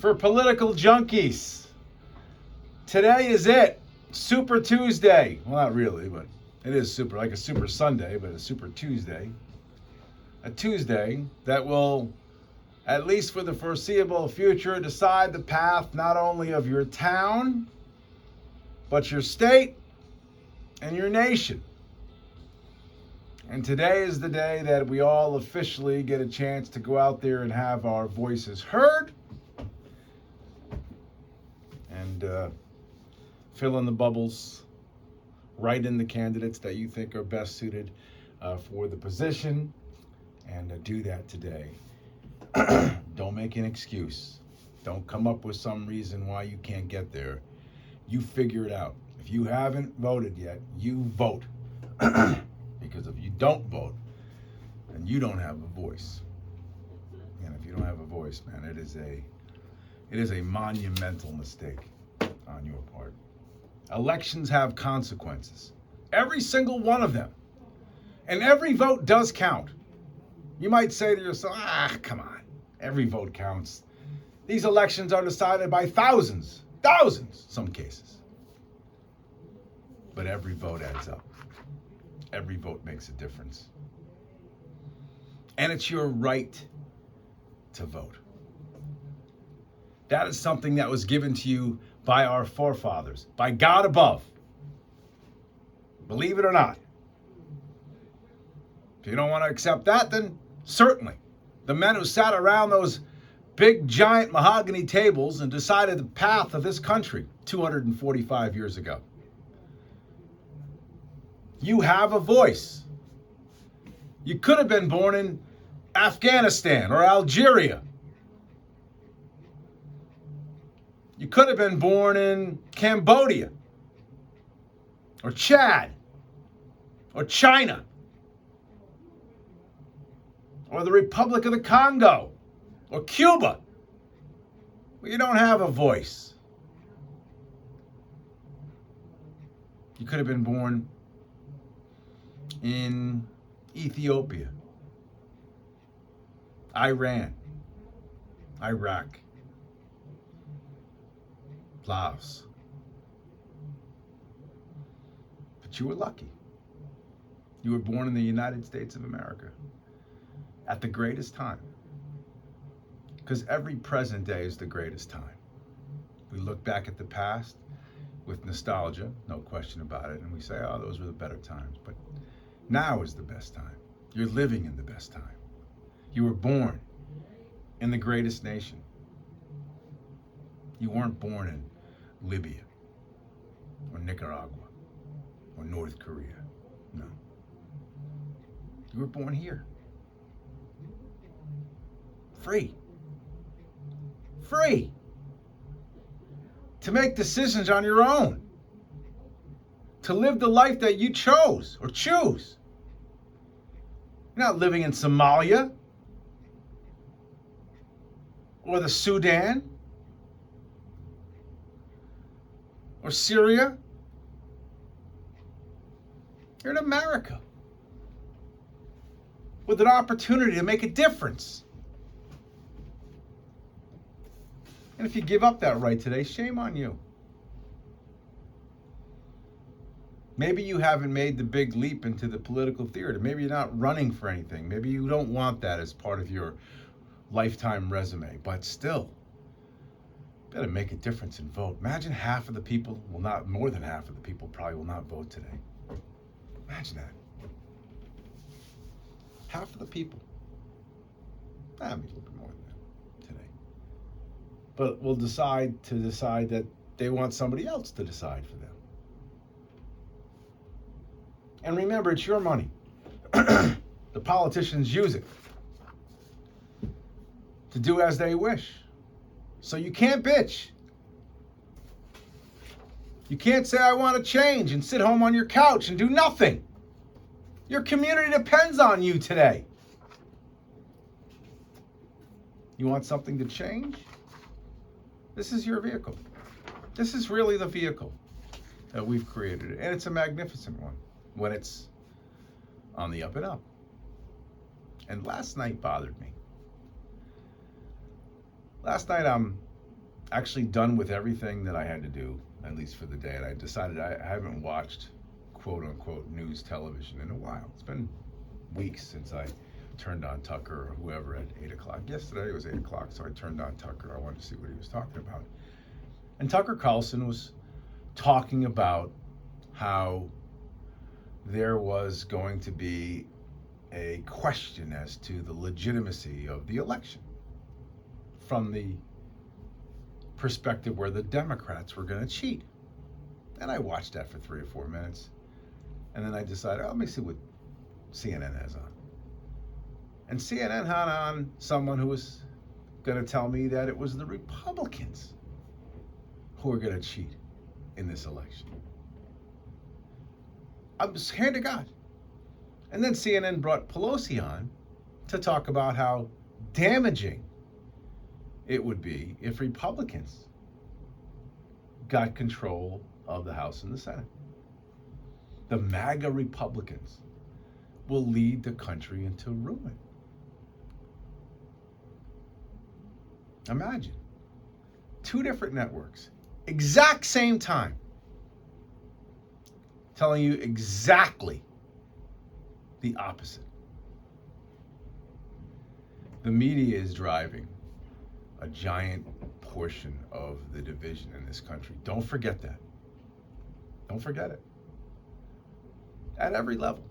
for political junkies. Today is it. Super Tuesday. Well, not really, but it is super, like a Super Sunday, but a Super Tuesday. A Tuesday that will, at least for the foreseeable future, decide the path not only of your town, but your state and your nation. And today is the day that we all officially get a chance to go out there and have our voices heard and fill in the bubbles, write in the candidates that you think are best suited for the position, and do that today. Don't make an excuse. Don't come up with some reason why you can't get there. You figure it out. If you haven't voted yet, you vote. Because if you don't vote, then you don't have a voice. And if you don't have a voice, man, it is a monumental mistake on your part. Elections have consequences. Every single one of them. And every vote does count. You might say to yourself, come on. Every vote counts. These elections are decided by thousands, some cases. But every vote adds up. Every vote makes a difference. And it's your right to vote. That is something that was given to you by our forefathers, by God above. Believe it or not. If you don't want to accept that, then certainly. The men who sat around those big, giant mahogany tables and decided the path of this country 245 years ago. You have a voice. You could have been born in Afghanistan or Algeria. You could have been born in Cambodia or Chad or China or the Republic of the Congo or Cuba. Well, you don't have a voice. You could have been born in Ethiopia, Iran, Iraq, Laos. But you were lucky. You were born in the United States of America at the greatest time. Because every present day is the greatest time. We look back at the past with nostalgia, no question about it, and we say, oh, those were the better times. But now is the best time. You're living in the best time. You were born in the greatest nation. You weren't born in Libya or Nicaragua or North Korea. No. You were born here. Free. Free. To make decisions on your own. To live the life that you chose or choose. You're not living in Somalia or the Sudan or Syria. You're in America with an opportunity to make a difference. And if you give up that right today, shame on you. Maybe you haven't made the big leap into the political theater. Maybe you're not running for anything. Maybe you don't want that as part of your lifetime resume. But still, you better make a difference and vote. Imagine half of the people, well, not more than half of the people probably will not vote today. Imagine that. Half of the people. Maybe a little bit more than that today. But will decide that they want somebody else to decide for them. And remember, it's your money. The politicians use it to do as they wish. So you can't bitch. You can't say, I want to change, and sit home on your couch and do nothing. Your community depends on you today. You want something to change? This is your vehicle. This is really the vehicle that we've created. And it's a magnificent one when it's on the up and up. And last night bothered me. Last night I'm actually done with everything that I had to do, at least for the day. And I decided I haven't watched quote unquote news television in a while. It's been weeks since I turned on Tucker or whoever at 8 o'clock. Yesterday it was 8 o'clock, so I turned on Tucker. I wanted to see what he was talking about. And Tucker Carlson was talking about how there was going to be a question as to the legitimacy of the election from the perspective where the Democrats were going to cheat. And I watched that for 3 or 4 minutes. And then I decided, let me see what CNN has on. And CNN had on someone who was going to tell me that it was the Republicans who were going to cheat in this election. I was hand to God. And then CNN brought Pelosi on to talk about how damaging it would be if Republicans got control of the House and the Senate. The MAGA Republicans will lead the country into ruin. Imagine 2 different networks, exact same time, telling you exactly the opposite. The media is driving a giant portion of the division in this country. Don't forget that. Don't forget it. At every level.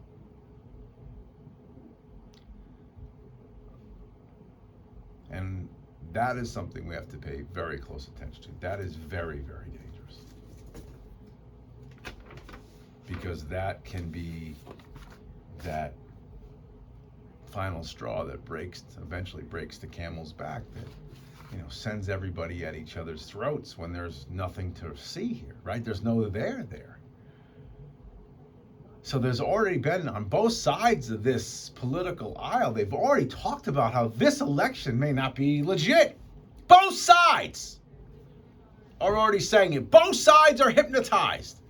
And that is something we have to pay very close attention to. That is very, very dangerous. Because that can be that final straw that eventually breaks the camel's back, that sends everybody at each other's throats when there's nothing to see here, right? There's no there. So there's already been, on both sides of this political aisle, they've already talked about how this election may not be legit. Both sides are already saying it. Both sides are hypnotized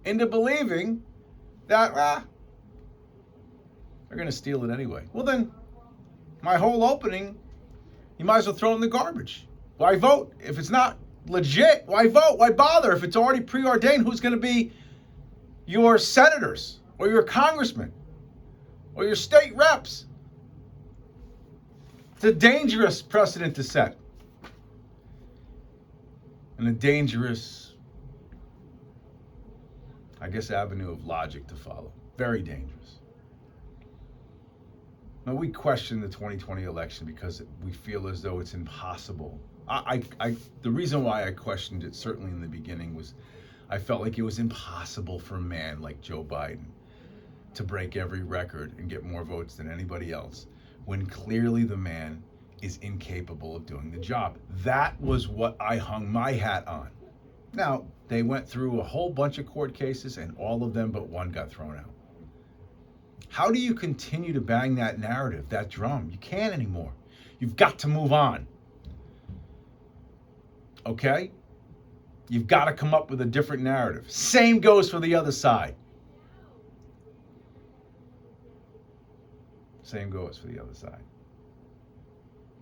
into believing that, they're going to steal it anyway. Well then, my whole opening, you might as well throw in the garbage. Why vote? If it's not legit, why vote? Why bother? If it's already preordained, who's going to be your senators or your congressmen or your state reps? It's a dangerous precedent to set. And a dangerous, avenue of logic to follow. Very dangerous. Now, we question the 2020 election because we feel as though it's impossible. The reason why I questioned it, certainly in the beginning, was I felt like it was impossible for a man like Joe Biden to break every record and get more votes than anybody else, when clearly the man is incapable of doing the job. That was what I hung my hat on. Now, they went through a whole bunch of court cases, and all of them but one got thrown out. How do you continue to bang that narrative, that drum? You can't anymore. You've got to move on. Okay? You've got to come up with a different narrative. Same goes for the other side. Same goes for the other side.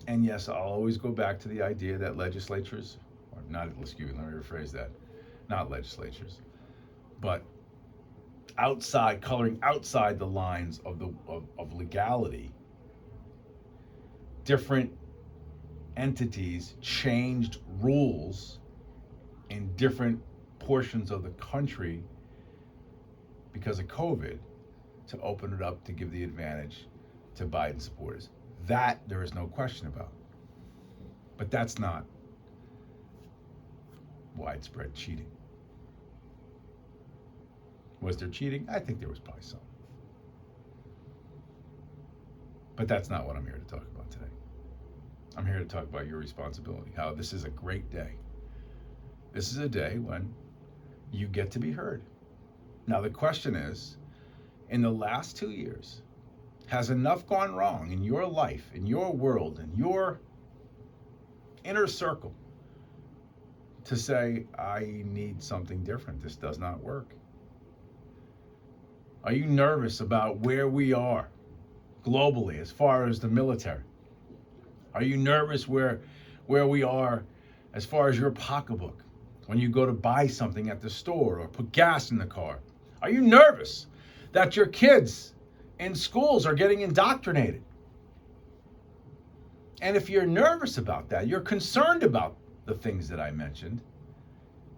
And yes, I'll always go back to the idea that legislatures, or not, excuse me, let me rephrase that, not legislatures, but coloring outside the lines of legality, different entities changed rules in different portions of the country because of COVID to open it up to give the advantage to Biden supporters. That there is no question about. But that's not widespread cheating. Was there cheating? I think there was probably some. But that's not what I'm here to talk about today. I'm here to talk about your responsibility, how this is a great day. This is a day when you get to be heard. Now the question is, in the last 2 years, has enough gone wrong in your life, in your world, in your inner circle to say, I need something different. This does not work? Are you nervous about where we are globally as far as the military? Are you nervous where we are as far as your pocketbook when you go to buy something at the store or put gas in the car? Are you nervous that your kids in schools are getting indoctrinated? And if you're nervous about that, you're concerned about the things that I mentioned,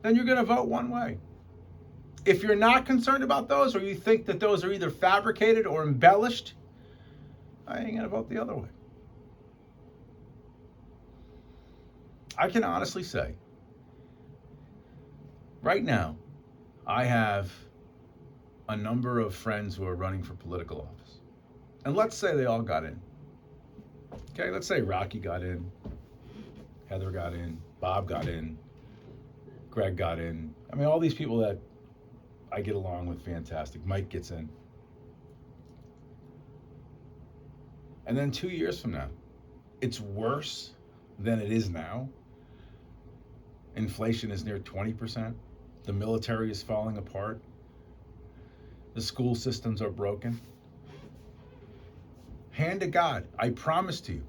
then you're going to vote one way. If you're not concerned about those, or you think that those are either fabricated or embellished, I ain't going to vote the other way. I can honestly say, right now, I have a number of friends who are running for political office. And let's say they all got in. Okay, let's say Rocky got in, Heather got in, Bob got in, Greg got in. I mean, all these people that I get along with, fantastic. Mike gets in. And then 2 years from now, it's worse than it is now. Inflation is near 20%. The military is falling apart. The school systems are broken. Hand to God, I promise to you,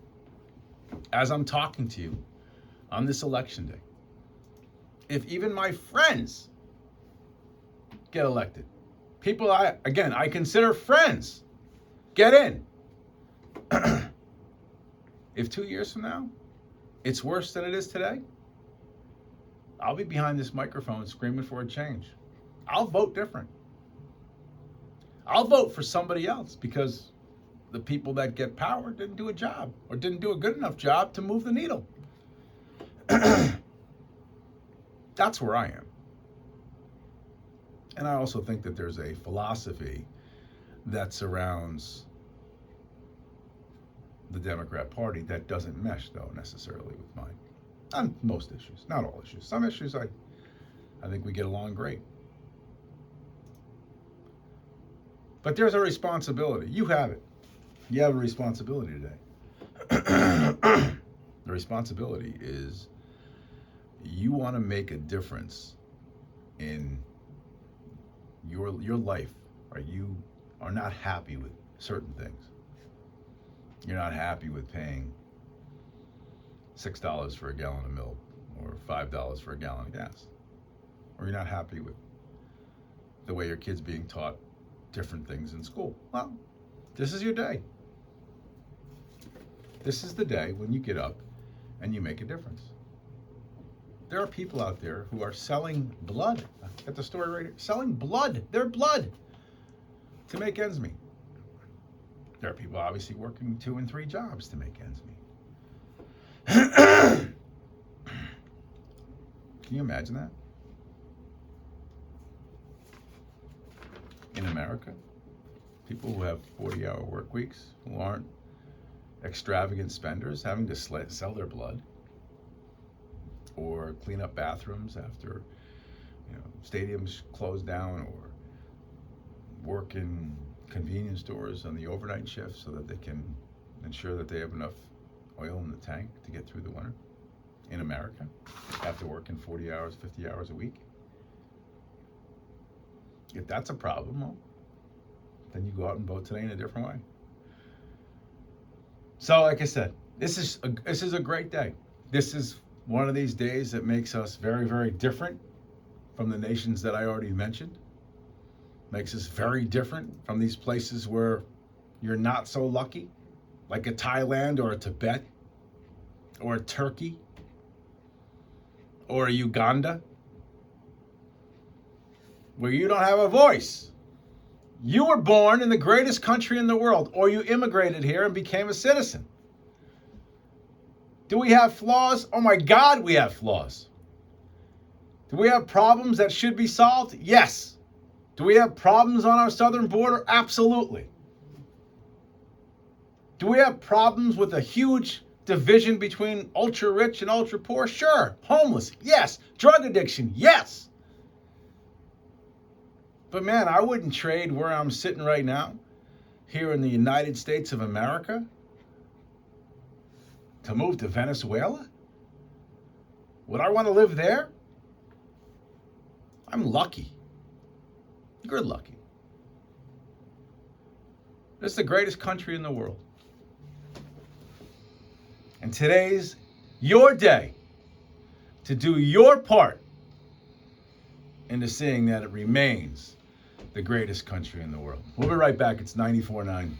as I'm talking to you on this election day, if even my friends get elected, people I consider friends, get in. If 2 years from now, it's worse than it is today, I'll be behind this microphone screaming for a change. I'll vote different. I'll vote for somebody else because the people that get power didn't do a job or didn't do a good enough job to move the needle. That's where I am. And I also think that there's a philosophy that surrounds the Democrat Party that doesn't mesh, though, necessarily with mine. On most issues, not all issues. Some issues I think we get along great. But there's a responsibility. You have it. You have a responsibility today. The responsibility is you want to make a difference in your life, or you are not happy with certain things. You're not happy with paying $6 for a gallon of milk or $5 for a gallon of gas. Or you're not happy with the way your kid's being taught different things in school. Well, this is your day. This is the day when you get up and you make a difference. There are people out there who are selling blood. At the story right here, selling blood, their blood, to make ends meet. There are people obviously working 2 and 3 jobs to make ends meet. Can you imagine that? In America, people who have 40-hour work weeks, who aren't extravagant spenders, having to sell their blood or clean up bathrooms after stadiums close down, or work in convenience stores on the overnight shift so that they can ensure that they have enough oil in the tank to get through the winter in America, after working 40 hours, 50 hours a week. If that's a problem, well, then you go out and vote today in a different way. So, like I said, this is a great day. This is one of these days that makes us very, very different from the nations that I already mentioned. Makes us very different from these places where you're not so lucky, like a Thailand or a Tibet or a Turkey or a Uganda, where you don't have a voice. You were born in the greatest country in the world, or you immigrated here and became a citizen. Do we have flaws? Oh my God, we have flaws. Do we have problems that should be solved? Yes. Do we have problems on our southern border? Absolutely. Do we have problems with a huge division between ultra rich and ultra poor? Sure. Homeless? Yes. Drug addiction? Yes. But man, I wouldn't trade where I'm sitting right now, here in the United States of America, to move to Venezuela? Would I want to live there? I'm lucky. You're lucky. This is the greatest country in the world. And today's your day to do your part into seeing that it remains the greatest country in the world. We'll be right back. It's 94.9.